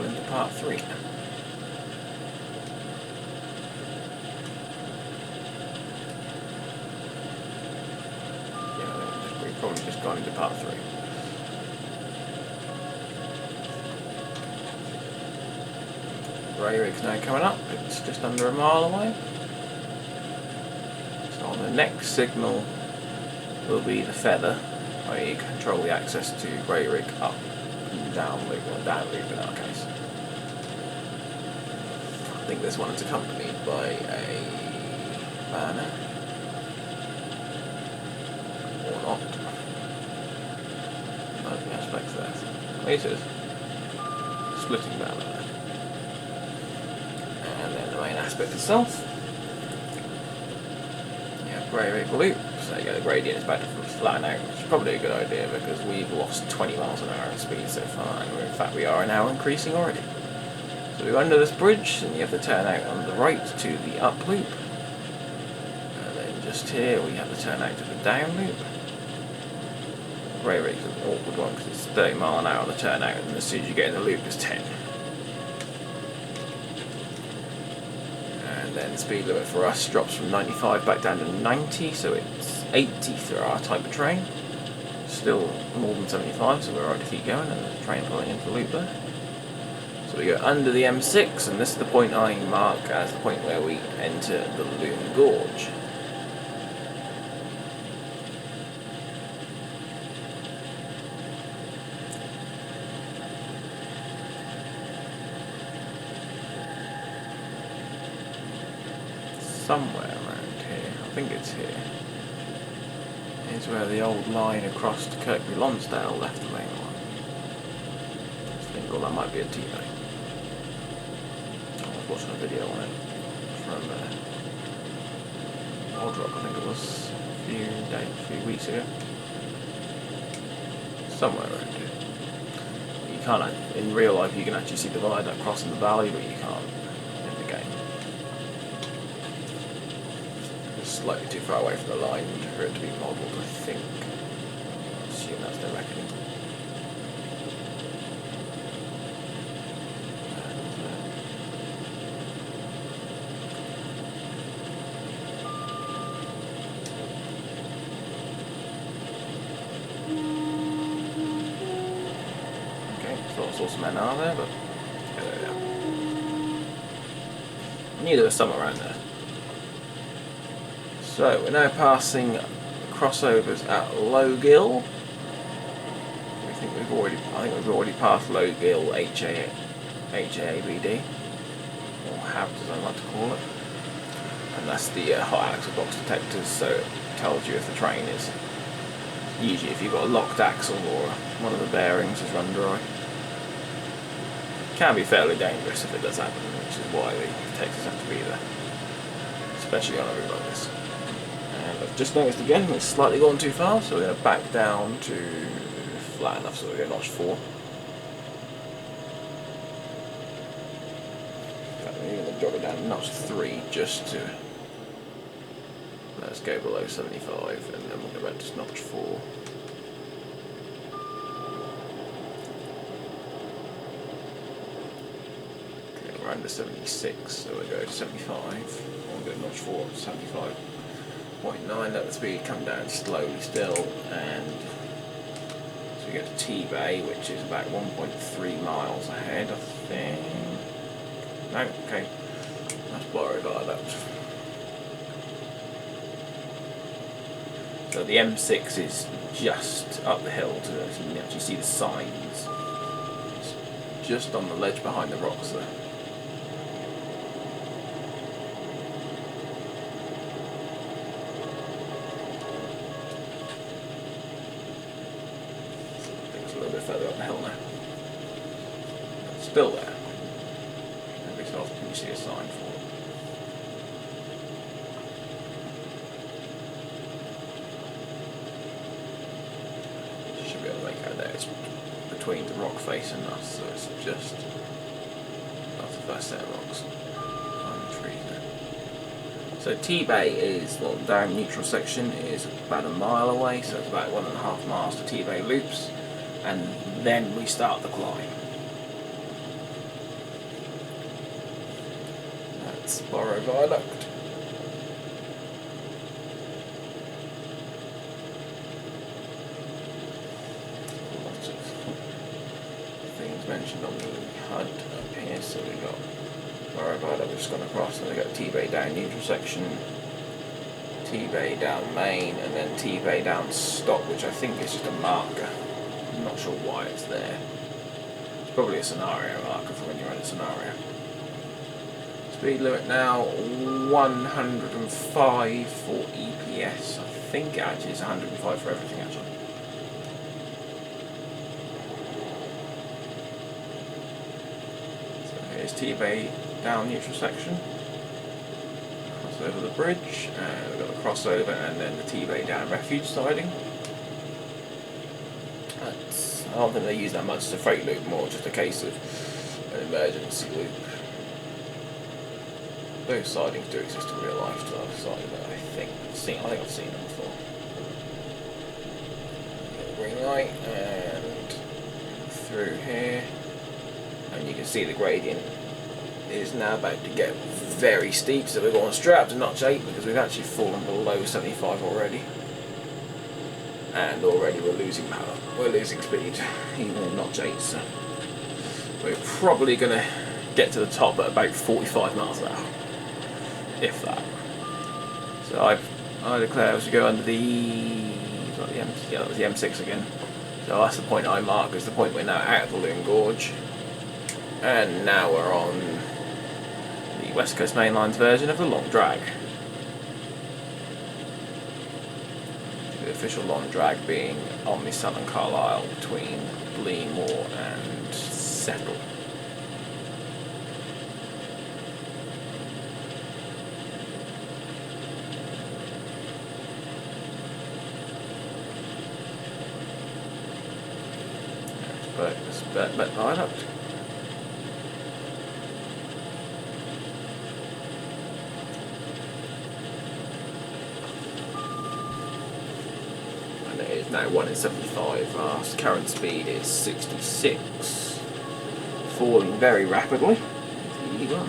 well into part 3 now. Yeah, I think we've probably just gone into part 3. Railway's now coming up, it's just under a mile away. So on the next signal will be the feather, where you control the access to Railway up and down loop, or down loop in our case. I think this one is accompanied by a banner. Or not. No, the aspect's there. It is. Splitting banner. And then the main aspect itself. Yeah, Railway loop. So you go, the gradient is back to flatten out, which is probably a good idea because we've lost 20 miles an hour in speed so far, and in fact we are now increasing already. So we go under this bridge, and you have to turn out on the right to the up loop. And then just here we have to turn out to the down loop. Railway is an awkward one because it's 30 mile an hour on the turn out, and as soon as you get in the loop it's 10. And then the speed limit for us drops from 95 back down to 90, so it's 80 through our type of train. Still more than 75, so we're alright to keep going, and there's a train pulling into the loop there. So we go under the M6, and this is the point I mark as the point where we enter the Loon Gorge. Somewhere around here, I think it's here, is where the old line across to Kirkby Lonsdale left the main one. I think, well, that might be a T-Bay. I was watching a video on it from Wardrop, I think it was, a few weeks ago. Somewhere around here. You can't, in real life you can actually see the viaduct crossing the valley, but you can't in the game. Slightly too far away from the line for it to be modelled, I think. I assume that's their reckoning. Okay, thought I saw some NR there, but yeah, there we are. I knew there was some around there. So we're now passing crossovers at Lowgill. I think we've already passed Lowgill HABD, or HABD as I like to call it. And that's the hot axle box detectors, so it tells you if the train is, usually if you've got a locked axle or one of the bearings is run dry. It can be fairly dangerous if it does happen, which is why the detectors have to be there, especially on a route like this. And I've just noticed again, it's slightly gone too far, so we're going to back down to flat enough so we go notch 4. In fact, we're going to drop it down to notch 3 just to let us go below 75, and then we'll go back to notch 4. Okay, we're under 76, so we'll go to 75. We'll go notch 4 to 75. 0.9, let the speed come down slowly still, and so we go to T-Bay, which is about 1.3 miles ahead, I think. No, okay, that's blurry viaduct. So the M6 is just up the hill, so you can actually see the signs. It's just on the ledge behind the rocks there. Further up the hill now. It's still there. Every so often you see a sign for it. You should be able to make out there. It's between the rock face and us, so it's just that's the first set of rocks. Behind the trees there. So T-Bay is, well, down neutral section is about a mile away, so it's about 1.5 miles to T-Bay loops. And then we start the climb. Sparrow Viaduct. Lots of things mentioned on the HUD up here. So we got Sparrow Viaduct we've just gone across, and we got T-Bay down neutral section, T-Bay down main, and then T-Bay down stop, which I think is just a marker. I'm not sure why it's there. It's probably a scenario marker for when you're in a scenario. Speed limit now 105 for EPS. I think actually it's 105 for everything actually. So here's T-Bay down neutral section. Cross over the bridge. We've got the crossover and then the T-Bay down refuge siding. I don't think they use that much as a freight loop, more just a case of an emergency loop. Those sidings do exist in real life to the other side of it, I think I've seen them before. Get the green light and through here, and you can see the gradient is now about to get very steep, so we're going straight up to notch 8 because we've actually fallen below 75 already. And already we're losing power, we're losing speed, even in notch 8, so we're probably going to get to the top at about 45 miles an hour, if that. So I declare as we go under that was the M6 again. So that's the point I mark as the point we're now out of the Loon Gorge, and now we're on the West Coast Main Line's version of the long drag. The official long drag being on the Southern Carlisle between Bleemore and Settle. But Viaduct. And it is now 1 in 75. Our current speed is 66, falling very rapidly. The E1.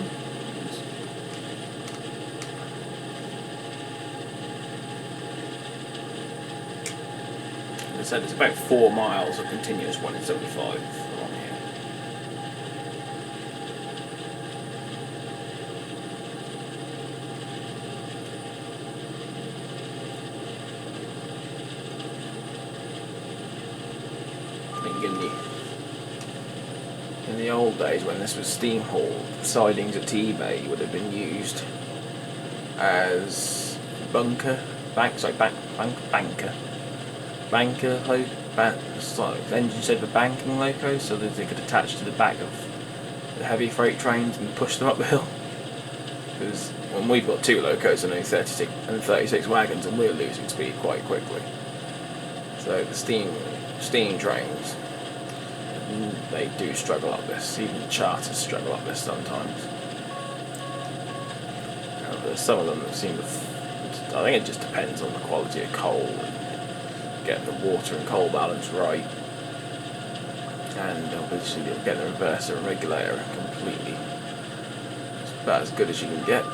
As I said, it's about 4 miles of continuous 1 in 75 along here. I think in the old days when this was steam hauled, sidings at T-Bay would have been used as banker, engine shed for banking locos, so that they could attach to the back of the heavy freight trains and push them up the hill. Because when we've got 2 locos and only 36 wagons, and we're losing speed quite quickly. So the steam trains, they do struggle up this. Even the charters struggle up this sometimes. There's some of them that seem to. I think it just depends on the quality of coal and getting the water and coal balance right, and obviously you'll get the reverser and regulator completely. It's about as good as you can get.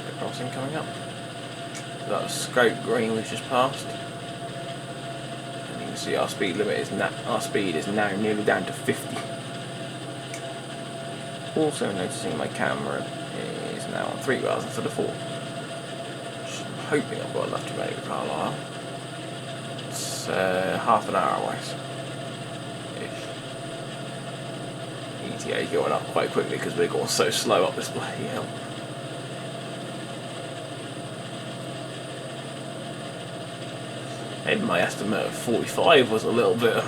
The crossing coming up. So that was Scope Green we've just passed, and you can see our speed limit is now nearly down to 50. Also noticing my camera is now on 3 bars instead of 4. Which I'm hoping I've got enough to make with Carlisle. It's half an hour away. ETA is going up quite quickly because we're going so slow up this bloody hill. Maybe my estimate of 45 was a little bit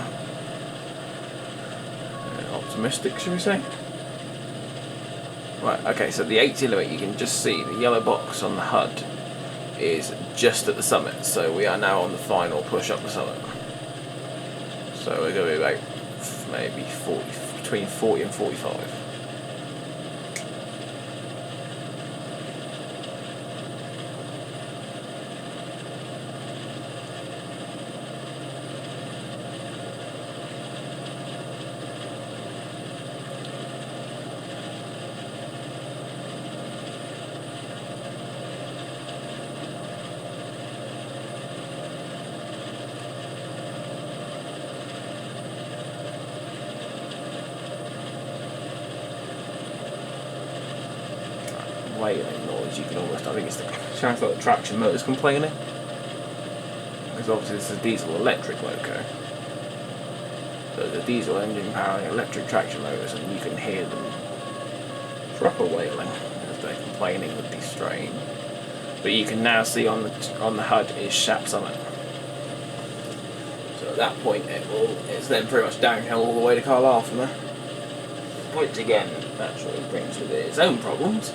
optimistic, should we say? Right, okay, so the 80 limit, you can just see the yellow box on the HUD is just at the summit, so we are now on the final push up the summit. So we're going to be about maybe between 40 and 45. wailing noise, you can almost, I think it's the sounds like the traction motor's complaining. Because obviously this is a diesel electric loco. So the diesel engine powering electric traction motors, and you can hear them proper wailing as they're complaining with the strain. But you can now see on the HUD is Shap Summit. So at that point it's then pretty much downhill all the way to Carlisle from there. Which again naturally brings with it its own problems.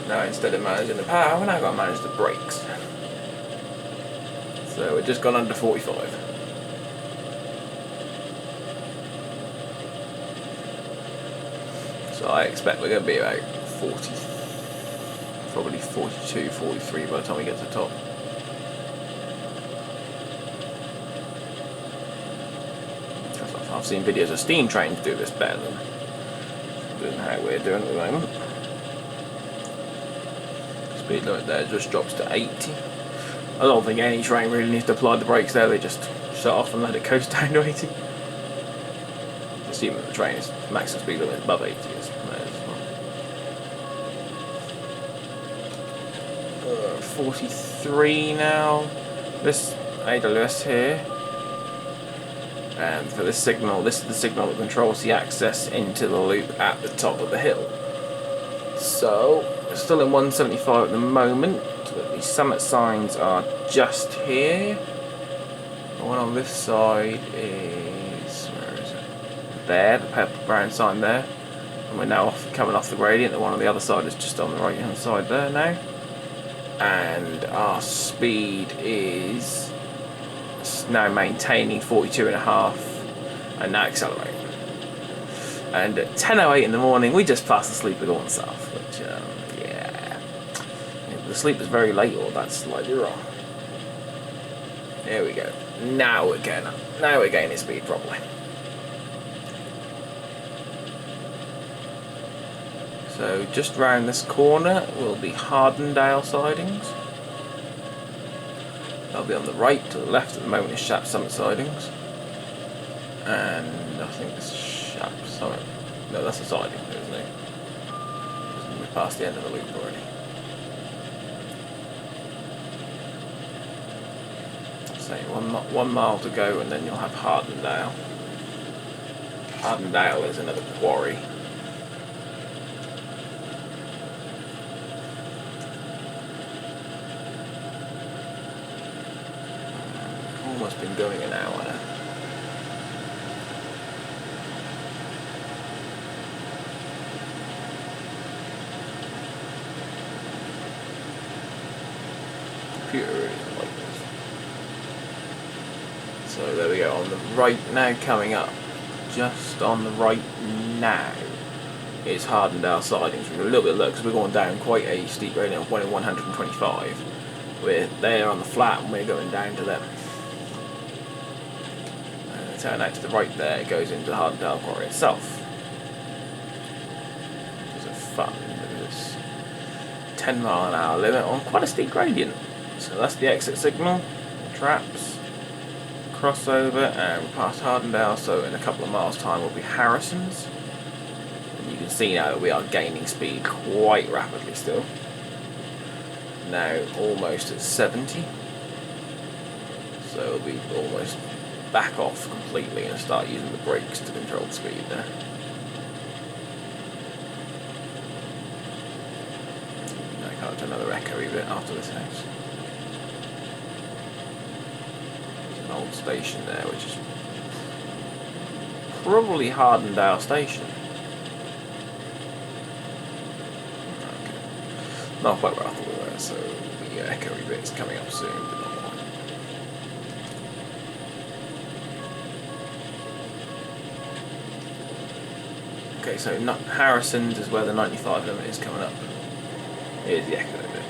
Now instead of managing the power, we're now got to manage the brakes. So we've just gone under 45. So I expect we're going to be about 40, probably 42, 43 by the time we get to the top. I've seen videos of steam trains do this better than how we're doing at the moment. Speed limit there just drops to 80. I don't think any train really needs to apply the brakes there, they just shut off and let it coast down to 80. Assuming the train's maximum speed limit is above 80. 43 now. This AWS here. And for this signal, this is the signal that controls the access into the loop at the top of the hill. So, we're still in 175 at the moment, but the summit signs are just here. The one on this side is, where is it? There, the purple brown sign there. And we're now coming off the gradient. The one on the other side is just on the right hand side there now. And our speed is now maintaining 42.5 and now accelerating. And at 10:08 in the morning we just passed the sleeper going south, which yeah, if the sleep is very late or that's slightly wrong. There we go. Now we're gaining speed properly. So just round this corner will be Hardendale sidings. They'll be on the right. To the left at the moment is Shap Summit sidings. And I think it's Shap Summit. No, that's a siding, isn't it? We're past the end of the loop already. So 1 mile to go and then you'll have Hardendale. Hardendale is another quarry. Almost been going an hour now. Computer really doesn't like this. So there we go, on the right now coming up. Just on the right now is Hardendale sidings. We're a little bit low because we're going down quite a steep gradient of 125. We're there on the flat and we're going down to them. Turn out to the right there, it goes into the Hardendale quarry itself. Which is fun, because 10 mile an hour limit on quite a steep gradient. So that's the exit signal, traps, crossover, and we're past Hardendale, so in a couple of miles time will be Harrison's. And you can see now that we are gaining speed quite rapidly still. Now almost at 70. So it'll be almost back off completely and start using the brakes to control the speed there. I can't do another echoey bit after this house. There's an old station there which is probably Hardendale Station. Okay. Not quite where I thought we were, so the echoey bit is coming up soon, but not quite. Okay, so Harrison's is where the 95 limit is coming up. Here's the echo bit.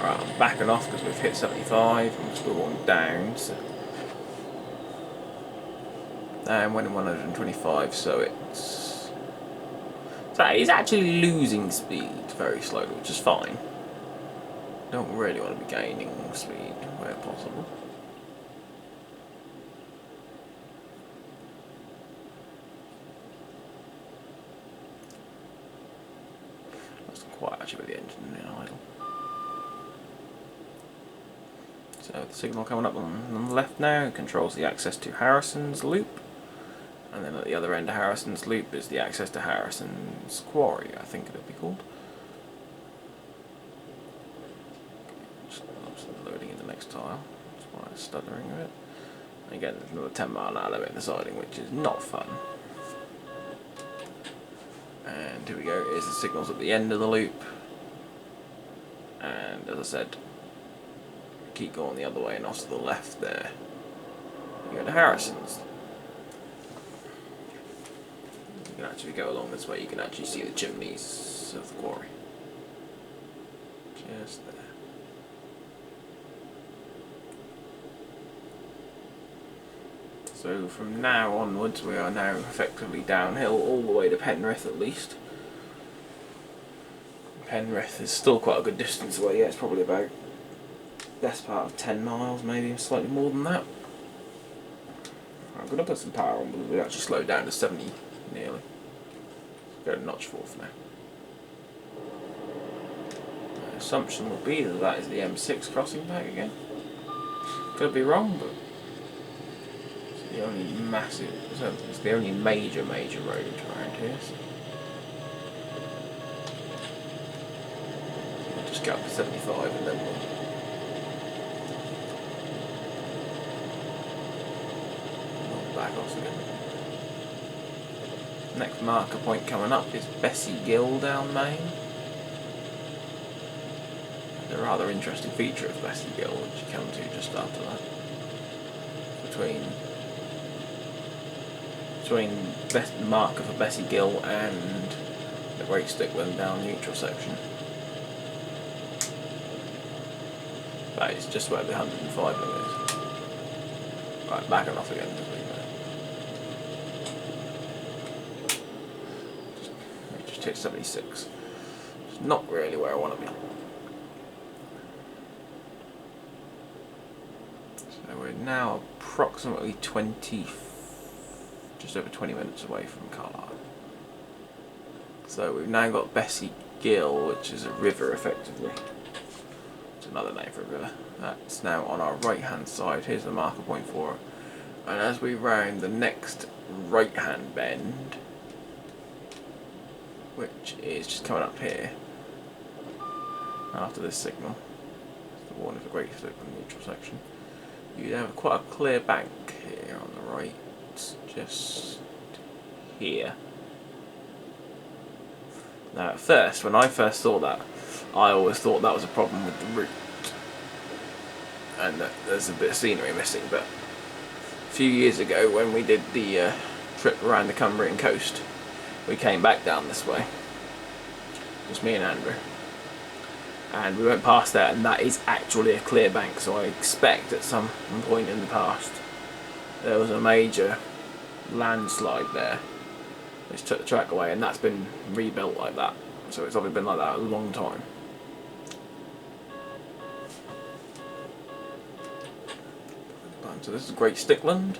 Right, I'm backing off because we've hit 75. I'm still going down. So I'm winning 125, so it's actually losing speed very slowly, which is fine. Don't really want to be gaining speed where possible. Nice and quiet actually with the engine in idle. So the signal coming up on the left now controls the access to Harrison's Loop, and then at the other end of Harrison's Loop is the access to Harrison's Quarry, I think it'll be called. Just loading in the next tile, that's why it's stuttering a bit. Again, there's another 10-mile-an-hour limit in the siding, which is not fun. And here we go, here's the signals at the end of the loop. And as I said, keep going the other way and off to the left there. You go to Harrison's. You can actually go along this way, you can actually see the chimneys of the quarry. Just there. So from now onwards we are now effectively downhill all the way to Penrith at least. Penrith is still quite a good distance away, yeah, it's probably about best part of 10 miles, maybe slightly more than that. I'm going to put some power on, but we actually slowed down to 70 nearly. Go to notch 4 for now. My assumption would be that that is the M6 crossing back again. Could be wrong, but it's the only massive, it's the only major road around here. So we'll just get up to 75 and then we'll back off again. Next marker point coming up is Bessie Gill down Main. There's a rather interesting feature of Bessie Gill which you come to just after that. Between the marker for Bessie Gill and the Great Stickland down neutral section. That is just where the 105 limit is. Right, back and off again. Just hit 76. It's not really where I want to be. So we're now approximately just over 20 minutes away from Carlisle. So we've now got Bessie Gill, which is a river effectively. It's another name for a river. That's now on our right hand side. Here's the marker point for it. And as we round the next right hand bend, which is just coming up here after this signal, it's the warning for Great Stickland neutral section, you have quite a clear bank here on the right, just here. Now at first, when I first saw that, I always thought that was a problem with the route and that there's a bit of scenery missing, but a few years ago when we did the trip around the Cumbrian coast, we came back down this way, just me and Andrew, and we went past that, and that is actually a clear bank, so I expect at some point in the past there was a major landslide there which took the track away, and that's been rebuilt like that, so it's obviously been like that a long time. So this is Great Stickland,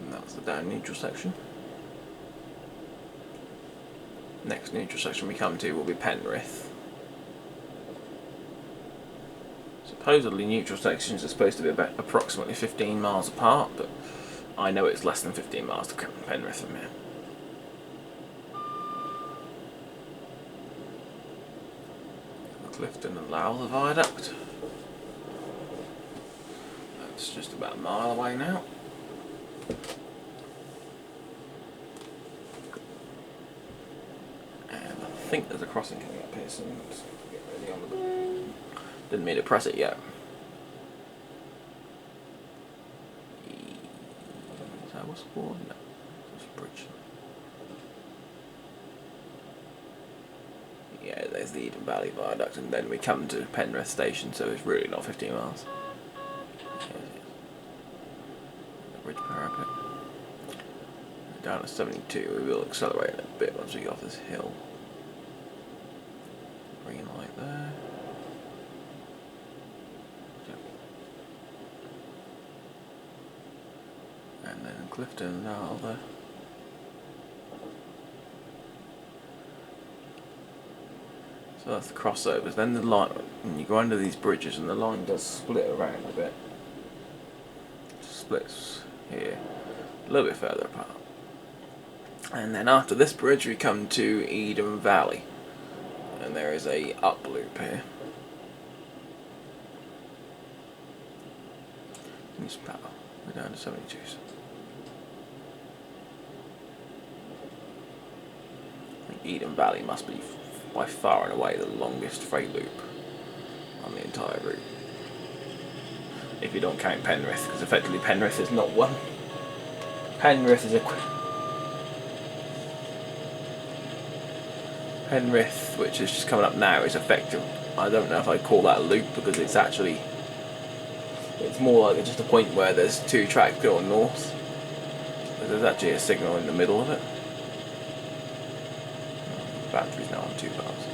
and that's the down neutral section. Next neutral section we come to will be Penrith. Supposedly neutral sections are supposed to be about approximately 15 miles apart, but I know it's less than 15 miles to Penrith from here. Clifton and Lowell Viaduct. That's just about a mile away now. And I think there's a crossing coming up here soon. Let's get ready on the... Didn't mean to press it yet. Is that what's called? No, it's a bridge. Yeah, there's the Eden Valley Viaduct, and then we come to Penrith Station, so it's really not 15 miles. Bridge parapet. Down to 72, we will accelerate a bit once we get off this hill. Green light there. And then Clifton now there. So that's the crossovers. Then the line, when you go under these bridges and the line does split around a bit. Splits here, a little bit further apart. And then after this bridge we come to Eden Valley. And there is a up loop here. Use power. We're down to 72s. Eden Valley must be by far and away the longest freight loop on the entire route. If you don't count Penrith, because effectively Penrith is not one. Penrith is Penrith, which is just coming up now, is effective. I don't know if I'd call that a loop because it's actually, it's more like just a point where there's two tracks going north. But there's actually a signal in the middle of it. Battery's now on 2 bars.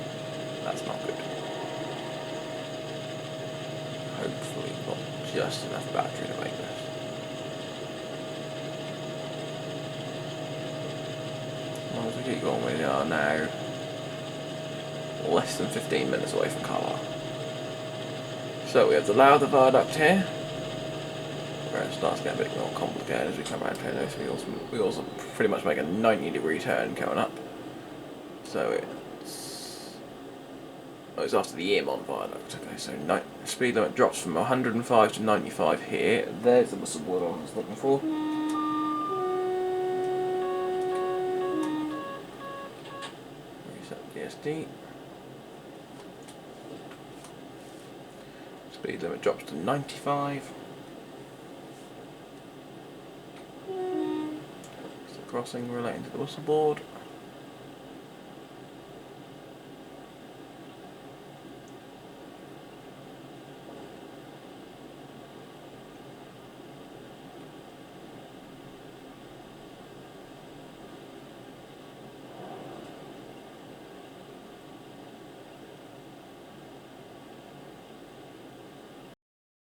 That's not good. Hopefully not just enough battery to make this. As long as we keep going, we are now less than 15 minutes away from Carlisle. So we have the Lowther Viaduct here, where it starts getting a bit more complicated as we come around here. We also pretty much make a 90-degree turn coming up. So it's after the Earmont Viaduct. Okay, so speed limit drops from 105 to 95 here. There's the whistle board I was looking for. Reset the DSD. Speed limit drops to 95. It's the crossing relating to the whistle board.